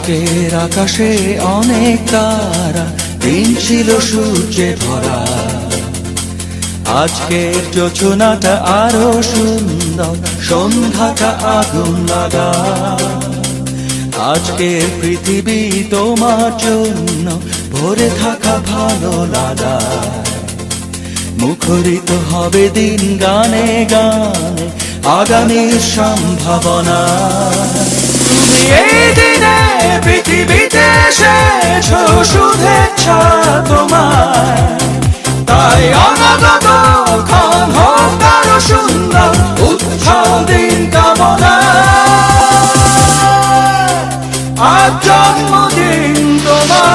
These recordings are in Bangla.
আজকের আকাশে অনেক তারা, দিন ছিল সূর্যে ভরা। আজকের যোজনাটা আরো সুন্দর, সন্ধ্যাটা আগুন লাগা। আজকের পৃথিবী তোমার জন্য ভরে থাকা ভালো লাগা। মুখরিত হবে দিন গানে গানে, আগামীর সম্ভাবনা। তুমি এই দিনে পৃথিবীতে এসেছো, শুভেচ্ছা তোমার। তাই অনাগত ক্ষণ হোক আরো সুন্দর, উৎসব দিন কামনা। আজ জন্মদিন তোমার।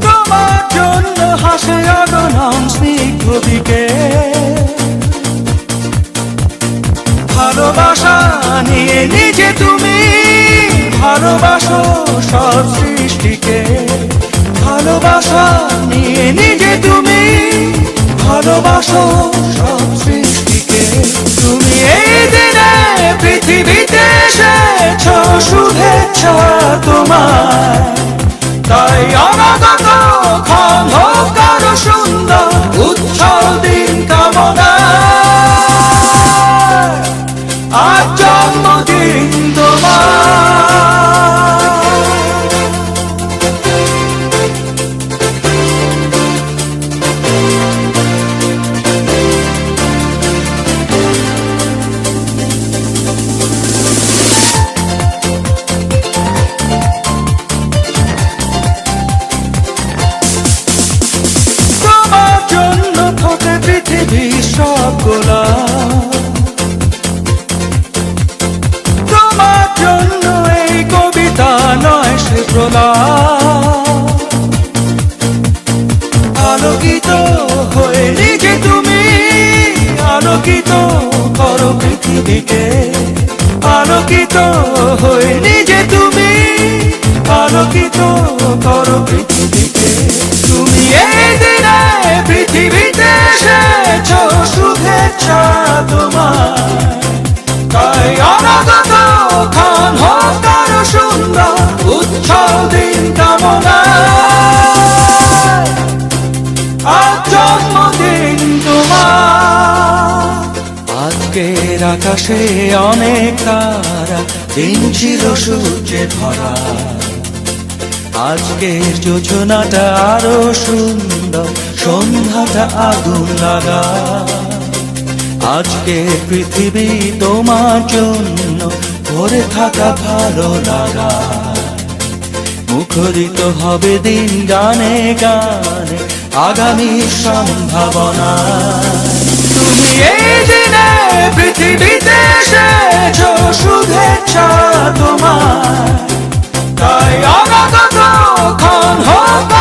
তোমার জন্য হাসে আগনাম স্নিগ্ধ বিকেল। ভালোবাসা নিয়ে নিজে তুমি ভালোবাসো সব সৃষ্টিকে। ভালোবাসা নিয়ে নিজে তুমি ভালোবাসো সব সৃষ্টিকে। তুমি এই দিনে পৃথিবীতে এসেছো, শুভেচ্ছা তোমার। তাই অনাগত ক্ষণ হোক আরো সুন্দর, উৎসব দিন কামনা। আজ জন্মদিন তোমার। তোমার জন্য এই কবিতা নয় সে প্রলাপ। আলোকিত হয়ে নিজে তুমি আলোকিত করো পৃথিবীকে। আলোকিত হয়ে নিজে তুমি আলোকিত করো পৃথিবীকে। তুমি এই দিনে পৃথিবীতে এসেছো, শুভেচ্ছা তোমার। তাই অনাগত ক্ষণ হোক আরো সুন্দর, উৎসব দিন কামনা। আজ জন্মদিন তোমার। আজকের আকাশে অনেক তারা, দিন ছিল সূর্যে ভরা। আজকের যোজনাটা আরো সুন্দর, সন্ধ্যাটা আগুন লাগা। আজকে পৃথিবী তোমার জন্য ভরে থাকা ভালো লাগা। মুখরিত হবে দিন গানে গানে, আগামীর সম্ভাবনা। তুমি এই দিনে পৃথিবীতে এসেছো, শুভেচ্ছা তোমার। তাই অনাগত ক্ষণ হোক